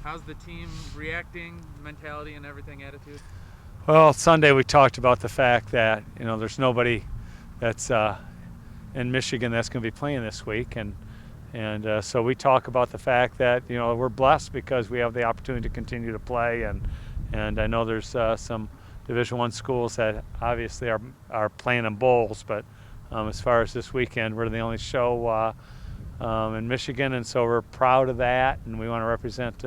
How's the team reacting, mentality and everything, attitude? Well, Sunday we talked about the fact that there's nobody that's in Michigan that's going to be playing this week, and so we talk about the fact that we're blessed because we have the opportunity to continue to play, and I know there's some Division I schools that obviously are playing in bowls, but as far as this weekend, we're the only show in Michigan, and so we're proud of that, and we want to represent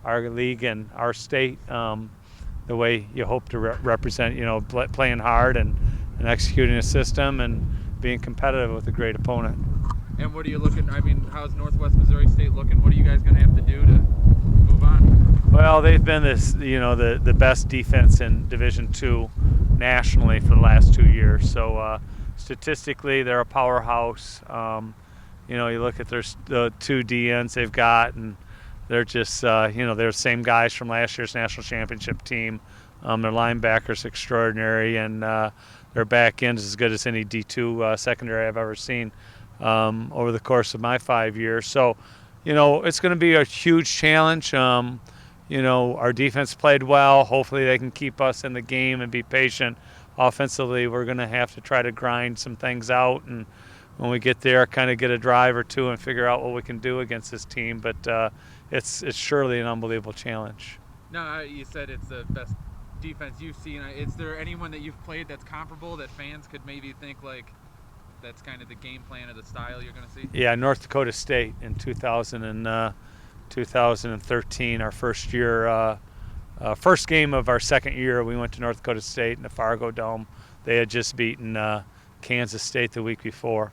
our league and our state the way you hope to represent, playing hard and executing a system and being competitive with a great opponent. And what are you looking, how's Northwest Missouri State looking? What are you guys going to have to do to move on? Well, they've been the best defense in Division II nationally for the last 2 years. So statistically, they're a powerhouse. You look at the two DNs they've got, and they're just, they're the same guys from last year's national championship team. Their linebackers extraordinary, and their back end is as good as any D2 secondary I've ever seen over the course of my 5 years. So, it's going to be a huge challenge. Our defense played well. Hopefully they can keep us in the game and be patient. Offensively, we're going to have to try to grind some things out, and when we get there, kind of get a drive or two and figure out what we can do against this team. But it's surely an unbelievable challenge. No, you said it's the best defense you've seen. Is there anyone that you've played that's comparable that fans could maybe think like that's kind of the game plan or the style you're going to see? Yeah, North Dakota State in 2013, our first year, first game of our second year, we went to North Dakota State in the Fargo Dome. They had just beaten Kansas State the week before.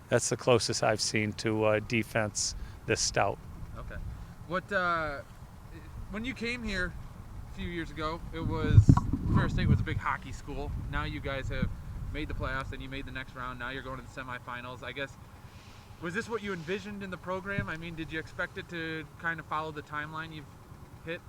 That's the closest I've seen to defense this stout. Okay. When you came here a few years ago, Ferris State was a big hockey school. Now you guys have made the playoffs and you made the next round. Now you're going to the semifinals. I guess, was this what you envisioned in the program? Did you expect it to kind of follow the timeline you've hit?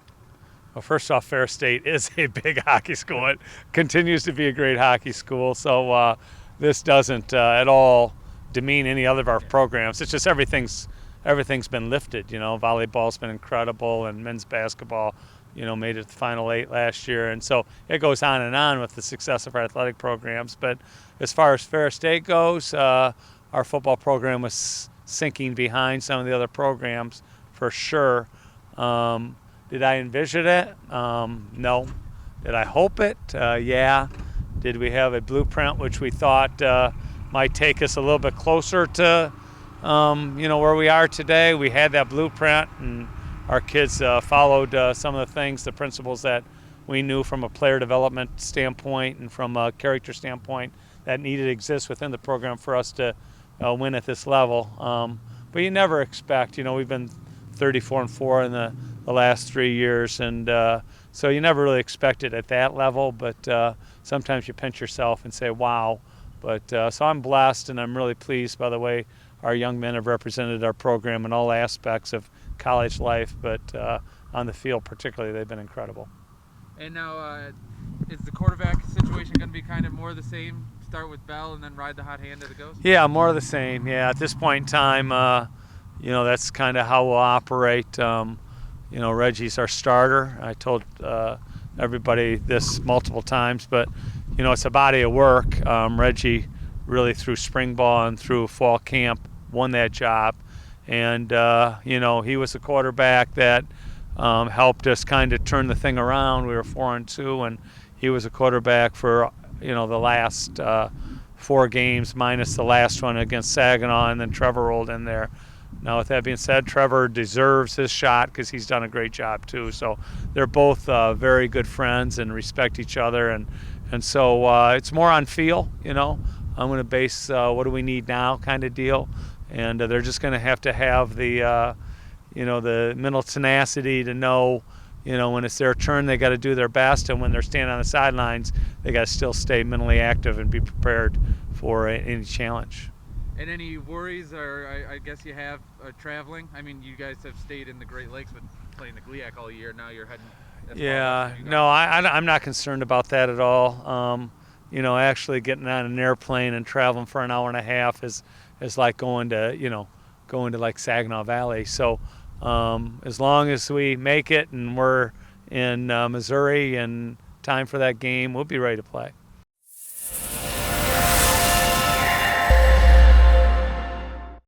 Well, first off, Ferris State is a big hockey school. It continues to be a great hockey school. So this doesn't at all demean any other of our programs. It's just everything's been lifted. Volleyball's been incredible, and men's basketball, made it to the Final 8 last year. And so it goes on with the success of our athletic programs. But as far as Ferris State goes, our football program was sinking behind some of the other programs for sure. Did I envision it? No. Did I hope it? Yeah. Did we have a blueprint which we thought might take us a little bit closer to, where we are today? We had that blueprint, and our kids followed some of the things, the principles that we knew from a player development standpoint and from a character standpoint that needed to exist within the program for us to win at this level. But you never expect, we've been 34-4 in the last 3 years, and so you never really expect it at that level, but sometimes you pinch yourself and say, wow. But so I'm blessed, and I'm really pleased by the way our young men have represented our program in all aspects of college life, but on the field particularly, they've been incredible. And now, is the quarterback situation going to be kind of more of the same? Start with Bell and then ride the hot hand as it goes? Yeah, more of the same. Yeah, at this point in time, that's kind of how we'll operate. Reggie's our starter. I told everybody this multiple times, but it's a body of work. Reggie really through spring ball and through fall camp won that job, and he was a quarterback that helped us kind of turn the thing around. We were 4-2, and he was a quarterback for the last 4 games minus the last one against Saginaw, and then Trevor rolled in there. Now, with that being said, Trevor deserves his shot because he's done a great job too. So they're both very good friends and respect each other, and so it's more on feel. I'm going to base what do we need now kind of deal, and they're just going to have the the mental tenacity to know, when it's their turn, they got to do their best, and when they're standing on the sidelines, they got to still stay mentally active and be prepared for any challenge. And any worries, or I guess you have traveling? You guys have stayed in the Great Lakes with playing the GLIAC all year. Now you're heading. Yeah, no, I'm not concerned about that at all. Actually getting on an airplane and traveling for an hour and a half is like going to like Saginaw Valley. So As long as we make it and we're in Missouri in time for that game, we'll be ready to play.